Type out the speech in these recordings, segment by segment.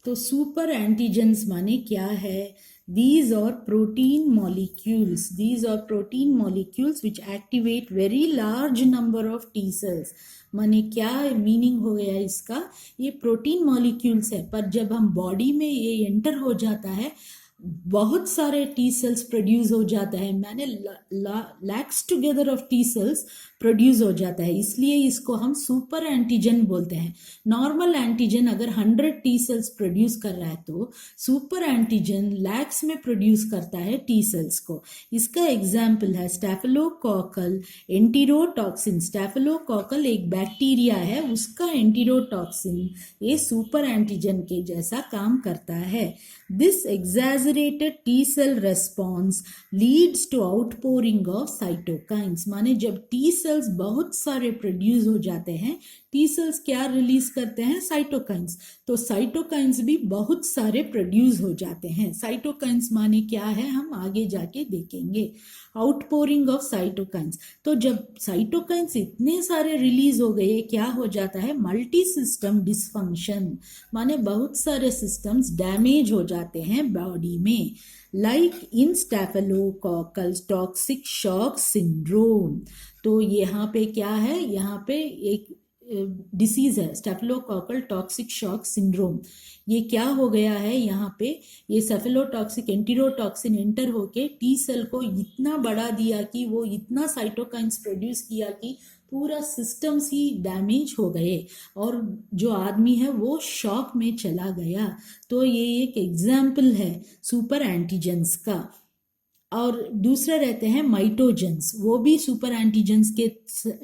तो super antigens माने क्या है? These are protein molecules. These are protein molecules which activate very large number of T cells. माने क्या मीनिंग हो गया इसका? ये प्रोटीन मॉलिक्यूल्स है, पर जब हम बॉडी में ये एंटर हो जाता है बहुत सारे टी सेल्स प्रोड्यूस हो जाता है, मैंने lakhs together of T cells produce हो जाता है, इसलिए इसको हम सुपर एंटीजन बोलते हैं। नॉर्मल एंटीजन अगर 100 टी सेल्स प्रोड्यूस कर रहा है तो सुपर एंटीजन लैक्स में प्रोड्यूस करता है टी सेल्स को। इसका एग्जाम्पल है स्टेफिलोकोकल एंटीरोटॉक्सिन। स्टेफिलोकोकल एक बैक्टीरिया है, उसका एंटीरोटॉक्सिन ये सुपर एंटीजन के जैसा काम करता है। This exaggerated T cell response leads to outpouring of cytokines। माने जब T cells बहुत सारे प्रोड्यूस हो जाते हैं, T cells क्या रिलीज करते हैं? साइटोकाइंस। तो साइटोकाइंस भी बहुत सारे प्रोड्यूस हो जाते हैं। साइटोकाइंस माने क्या है हम आगे जाके देखेंगे। आउटपोरिंग ऑफ साइटोकाइंस, तो जब साइटोकाइंस इतने सारे रिलीज हो गए क्या हो जाता है? मल्टी सिस्टम डिसफंक्शन, माने बहुत सारे सिस्टम्स डैमेज हो जाते हैं बॉडी में। Like in staphylococcal toxic shock syndrome. तो यहाँ पे क्या है? यहाँ पे एक डिसीज है स्टेफिलोकोकल टॉक्सिक शॉक सिंड्रोम। ये क्या हो गया है? यहाँ पे ये सेफेलोटॉक्सिक एंटीरोटॉक्सिन एंटर होके टी सेल को इतना बढ़ा दिया कि वो इतना साइटोकाइंस प्रोड्यूस किया कि पूरा सिस्टम्स ही डैमेज हो गए और जो आदमी है वो शॉक में चला गया। तो ये एक एग्जाम्पल है सुपर एंटीजेंस का। और दूसरा रहते हैं माइटोजेंस, वो भी सुपर एंटीजेंस के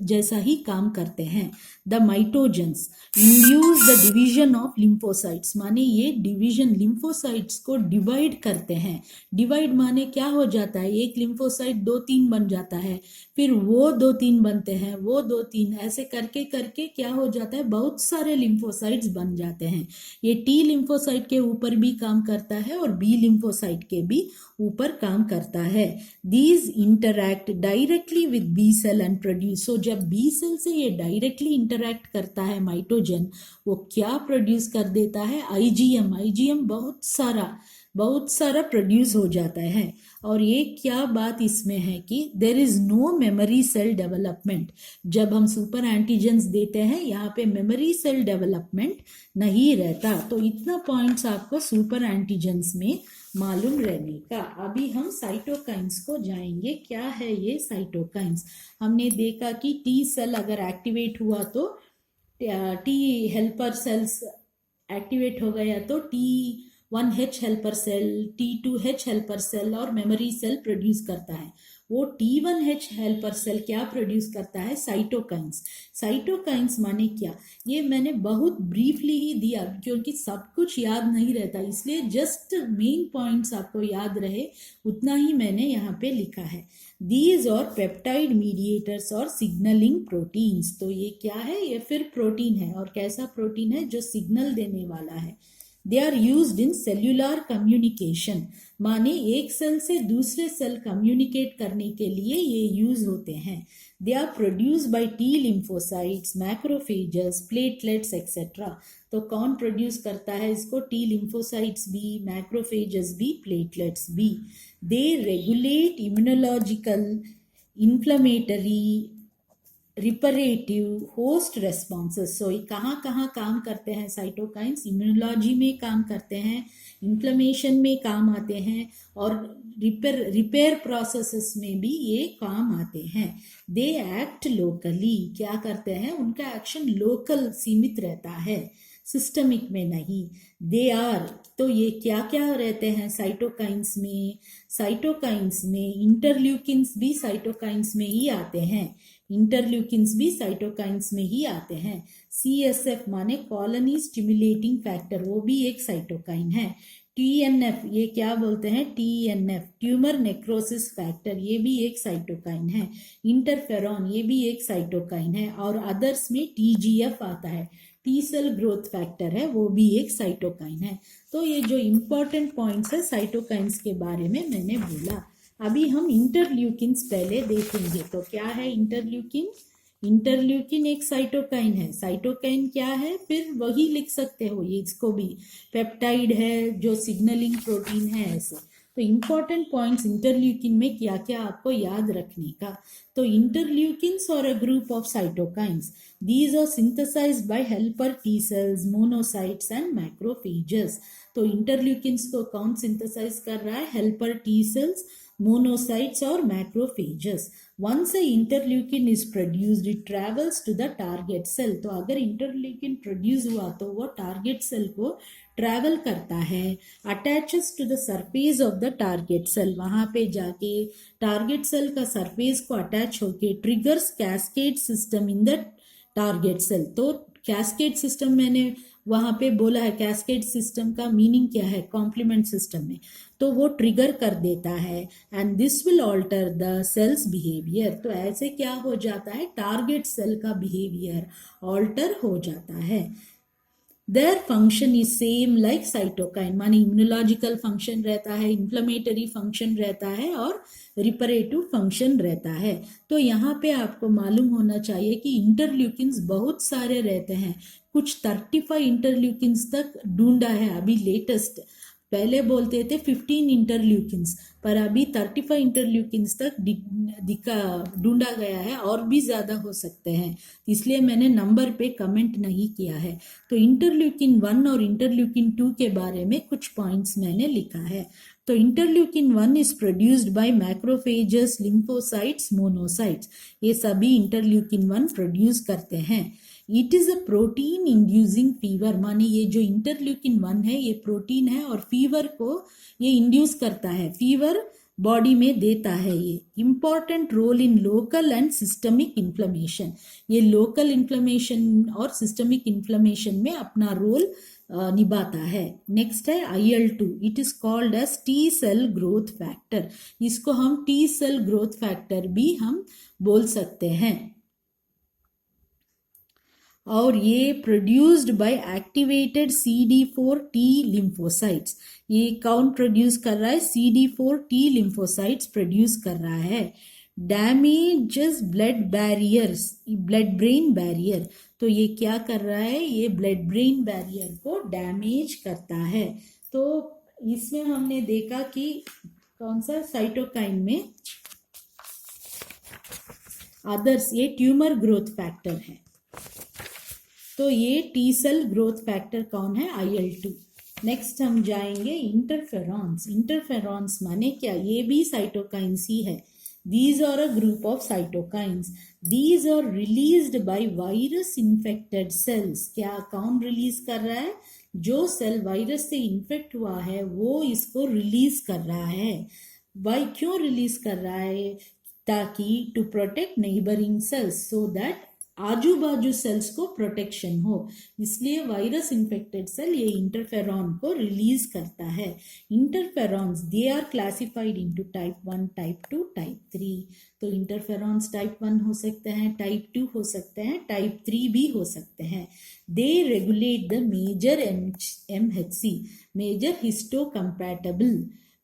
जैसा ही काम करते हैं। The mitogens induce the division of lymphocytes, माने ये डिवीजन लिम्फोसाइट्स को डिवाइड करते हैं। डिवाइड माने क्या हो जाता है? एक लिम्फोसाइट 2-3 बन जाता है, फिर वो 2-3 बनते हैं, वो 2-3, ऐसे करके करके क्या हो जाता है? बहुत सारे लिम्फोसाइट्स बन जाते हैं। ये टी लिम्फोसाइट के ऊपर भी काम करता है और बी लिम्फोसाइट के भी ऊपर काम करता है। These interact directly with B cell and produce। so जब B cell से ये डायरेक्टली इंटरैक्ट करता है माइटोजन, वो क्या प्रोड्यूस कर देता है? IgM। IgM बहुत सारा प्रोड्यूस हो जाता है। और ये क्या बात इसमें है कि there is no memory cell development. जब हम सुपर एंटीजेंस देते हैं यहाँ पे मेमोरी सेल डेवलपमेंट नहीं रहता। तो इतना पॉइंट्स आपको सुपर एंटीजेंस में मालूम रहने का। अभी हम साइटोकाइंस को जाएंगे। क्या है ये साइटोकाइंस? हमने देखा कि टी सेल अगर एक्टिवेट हुआ तो टी हेल्पर सेल्स एक्टिवेट हो गया तो T1H helper cell, T2H helper cell और मेमोरी सेल प्रोड्यूस करता है। वो T1H हेल्पर सेल क्या प्रोड्यूस करता है? साइटोकाइंस। साइटोकाइंस माने क्या? ये मैंने बहुत ब्रीफली ही दिया क्योंकि सब कुछ याद नहीं रहता, इसलिए जस्ट मेन पॉइंट्स आपको याद रहे उतना ही मैंने यहाँ पे लिखा है। These are पेप्टाइड मीडिएटर्स और सिग्नलिंग प्रोटीन्स। तो ये क्या है? ये फिर प्रोटीन है, और कैसा प्रोटीन है? जो सिग्नल देने वाला है। They are used in cellular communication, माने एक सेल से दूसरे सेल कम्युनिकेट करने के लिए ये यूज होते हैं। They are produce by T lymphocytes, macrophages, platelets etcetera. तो कौन प्रोड्यूस करता है इसको? टी लिम्फोसाइट्स भी, मैक्रोफेजेस भी, प्लेटलेट्स भी। They regulate immunological, inflammatory, reparative, host responses. So कहाँ कहाँ काम करते हैं साइटोकाइंस? इम्यूनोलॉजी में काम करते हैं, इन्फ्लेमेशन में काम आते हैं, और रिपेयर प्रोसेसेस में भी ये काम आते हैं। दे एक्ट लोकली, क्या करते हैं? उनका एक्शन लोकल सीमित रहता है, सिस्टमिक में नहीं। दे आर, तो ये क्या क्या रहते हैं साइटोकाइंस में? साइटोकाइंस में इंटरल्यूकिन्स भी साइटोकाइंस में ही आते हैं। इंटरल्यूकिन्स भी साइटोकाइंस में ही आते हैं। CSF माने कॉलोनी स्टिमुलेटिंग फैक्टर, वो भी एक साइटोकाइन है। TNF, ये क्या बोलते हैं? TNF ट्यूमर नेक्रोसिस फैक्टर, ये भी एक साइटोकाइन है। इंटरफेरॉन, ये भी एक साइटोकाइन है। और अदर्स में TGF आता है, टी सेल ग्रोथ फैक्टर है, वो भी एक साइटोकाइन है। तो ये जो इंपॉर्टेंट पॉइंट्स है साइटोकाइंस के बारे में मैंने बोला। अभी हम इंटरल्यूकिन्स पहले देखेंगे। तो क्या है इंटरल्यूकिन? इंटरल्यूकिन एक साइटोकाइन है, साइटोकाइन क्या है फिर वही लिख सकते हो ये, इसको भी पेप्टाइड है जो सिग्नलिंग प्रोटीन है ऐसे। तो इंपॉर्टेंट पॉइंट्स इंटरल्यूकिन में क्या क्या आपको याद रखने का। तो इंटरल्यूकिन्स और a group of cytokines, these are synthesized by helper T cells, monocytes and macrophages. तो इंटरल्यूकिन्स को कौन सिंथेसाइज कर रहा है, helper T cells, monocytes or macrophages. Once a interleukin is produced, it travels to the target cell. तो अगर interleukin produce हुआ तो वो target cell को ट्रैवल करता है, attaches to the surface of the target cell, वहां पे जाके टारगेट सेल का सरफेस को अटैच होके triggers cascade system in the target cell. तो कैस्केड सिस्टम मैंने वहां पे बोला है, कैस्केड सिस्टम का मीनिंग क्या है कॉम्प्लीमेंट सिस्टम में, तो वो ट्रिगर कर देता है and this will alter the cell's behaviour. तो ऐसे क्या हो जाता है, टारगेट सेल का बिहेवियर ऑल्टर हो जाता है। Their function is same like cytokine, माने इम्यूनोलॉजिकल फंक्शन रहता है, इन्फ्लेमेटरी फंक्शन रहता है और रिपरेटिव फंक्शन रहता है। तो यहाँ पे आपको मालूम होना चाहिए कि इंटरल्यूकिन्स बहुत सारे रहते हैं, कुछ 35 इंटरल्यूकिन्स तक ढूंढा है अभी लेटेस्ट। पहले बोलते थे 15 इंटरल्यूकिन्स, पर अभी 35 इंटरल्यूकिन्स तक ढूंढा गया है, और भी ज़्यादा हो सकते हैं, इसलिए मैंने नंबर पे कमेंट नहीं किया है। तो इंटरल्यूकिन 1 और इंटरल्यूकिन 2 के बारे में कुछ पॉइंट्स मैंने लिखा है। तो interleukin 1 is produced by macrophages, lymphocytes, monocytes, ये सभी इंटरल्यूकिन 1 प्रोड्यूस करते हैं। It is a protein inducing fever, माने ये जो इंटरल्यूकिन 1 है ये प्रोटीन है और फीवर को ये इंड्यूस करता है, फीवर बॉडी में देता है ये। Important role in local and systemic inflammation, ये लोकल इन्फ्लेमेशन और सिस्टमिक इन्फ्लेमेशन में अपना रोल निभाता है। नेक्स्ट है IL-2, it is called as T cell growth factor, इसको हम टी सेल ग्रोथ फैक्टर भी हम बोल सकते हैं। और ये produced by activated CD4 T lymphocytes, ये कौन प्रोड्यूस कर रहा है, CD4 T लिम्फोसाइट्स प्रोड्यूस कर रहा है। Damages blood barriers, blood brain barrier, तो ये क्या कर रहा है, ये ब्लड ब्रेन बैरियर को डैमेज करता है। तो इसमें हमने देखा कि कौन सा साइटोकाइन में अदर्स, ये ट्यूमर ग्रोथ फैक्टर है। तो ये टी सेल ग्रोथ फैक्टर कौन है, IL-2। नेक्स्ट हम जाएंगे इंटरफेरॉन्स। इंटरफेरॉन्स माने क्या, ये भी साइटोकाइंस ही है। These are a group of cytokines, these are released by virus infected cells. क्या कौन रिलीज कर रहा है, जो सेल वायरस से इन्फेक्ट हुआ है वो इसको रिलीज कर रहा है। वाई, क्यों रिलीज कर रहा है, ताकि to protect neighbouring cells, so that आजू बाजू सेल्स को प्रोटेक्शन हो, इसलिए वायरस इन्फेक्टेड सेल ये इंटरफेरॉन को रिलीज करता है। Interferons they are classified into type 1, type 2, type 3। तो इंटरफेरॉन्स टाइप 1 हो सकते हैं, टाइप 2 हो सकते हैं, टाइप 3 भी हो सकते हैं। They regulate the major MHC, major histocompatible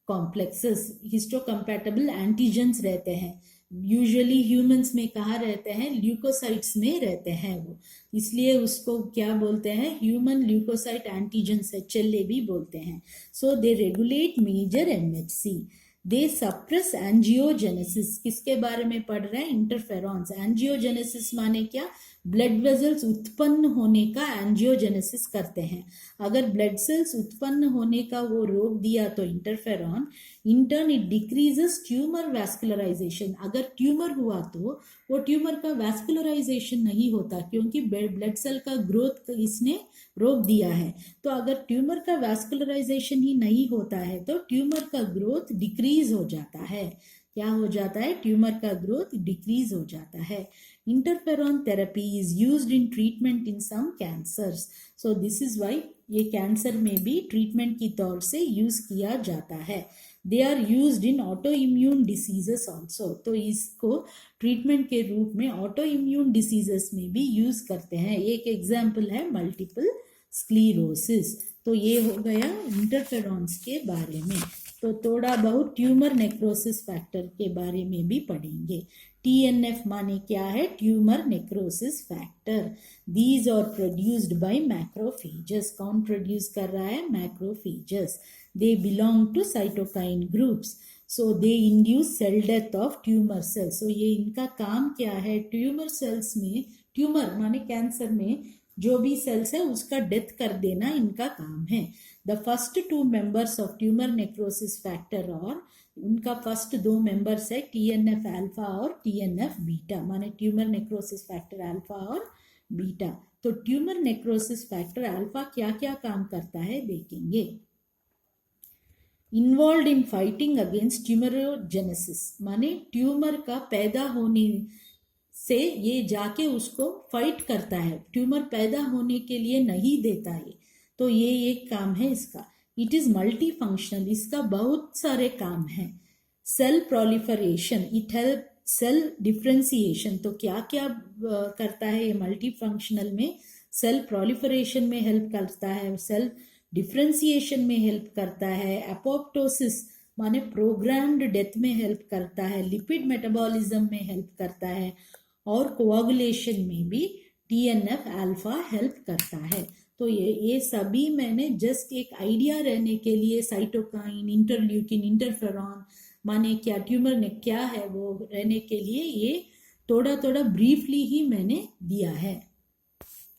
complexes, histocompatible antigens रहते हैं। यूजुअली ह्यूमंस में कहाँ रहते हैं, ल्यूकोसाइट्स में रहते हैं वो, इसलिए उसको क्या बोलते हैं, ह्यूमन ल्यूकोसाइट एंटीजेंस, HLA भी बोलते हैं। सो दे रेगुलेट मेजर MHC, दे सप्रेस एंजियोजेनेसिस, किसके बारे में पढ़ रहे हैं, इंटरफेरॉन्स। एंजियोजेनेसिस माने क्या, ब्लड वेजल्स उत्पन्न होने का एंजियोजेनेसिस करते हैं। अगर ब्लड सेल्स उत्पन्न होने का वो रोक दिया तो interferon, in turn it decreases tumour vascularization, अगर ट्यूमर हुआ तो वो ट्यूमर का वैस्कुलराइजेशन नहीं होता, क्योंकि ब्लड सेल का ग्रोथ इसने रोक दिया है। तो अगर ट्यूमर का वैस्कुलराइजेशन ही नहीं होता है तो ट्यूमर का ग्रोथ डिक्रीज हो जाता है। क्या हो जाता है, ट्यूमर का ग्रोथ डिक्रीज हो जाता है। Interferon therapy is used in treatment in some cancers, so this is why ये कैंसर में भी ट्रीटमेंट की तौर से यूज किया जाता है। They are used in auto immune diseases also, तो इसको ट्रीटमेंट के रूप में ऑटो इम्यून डिसीजेस में भी यूज करते हैं। एक एग्जाम्पल है मल्टीपल स्क्लीरोसिस। तो ये हो गया इंटरफेरॉन्स के बारे में। तो थोड़ा बहुत ट्यूमर नेक्रोसिस फैक्टर के बारे में भी पढ़ेंगे। TNF माने क्या है? Tumour necrosis factor. These are produced by macrophages. कौन प्रोड्यूस कर रहा है? Macrophages. They belong to cytokine groups. So they induce cell death of tumor cells. So ये इनका काम क्या है? ट्यूमर सेल्स में, ट्यूमर माने कैंसर में जो भी सेल्स है उसका डेथ कर देना इनका काम है. The first two members of tumour necrosis factor और उनका फर्स्ट दो मेंबर्स है TNF अल्फा और TNF बीटा, माने ट्यूमर नेक्रोसिस फैक्टर अल्फा और बीटा. तो ट्यूमर नेक्रोसिस फैक्टर अल्फा क्या क्या काम करता है देखेंगे. Involve in fighting against tumorigenesis, माने ट्यूमर का पैदा होने से ये जाके उसको फाइट करता है, ट्यूमर पैदा होने के लिए नहीं देता है. तो ये एक काम है इसका. इट इज मल्टी फंक्शनल, इसका बहुत सारे काम हैं. Cell proliferation, it help cell differentiation. तो क्या क्या करता है ये मल्टी फंक्शनल में? सेल प्रोलिफरेशन में हेल्प करता है, सेल डिफ्रेंसिएशन में हेल्प करता है, एपोप्टोसिस माने प्रोग्राम्ड डेथ में हेल्प करता है, लिपिड मेटाबॉलिज्म में हेल्प करता है और कोआगुलेशन में भी TNF अल्फा हेल्प करता है. तो ये सभी मैंने जस्ट एक आइडिया रहने के लिए साइटोकाइन, इंटरल्यूकिन, इंटरफेरॉन माने क्या, ट्यूमर ने क्या है वो रहने के लिए ये थोड़ा थोड़ा ब्रीफली ही मैंने दिया है.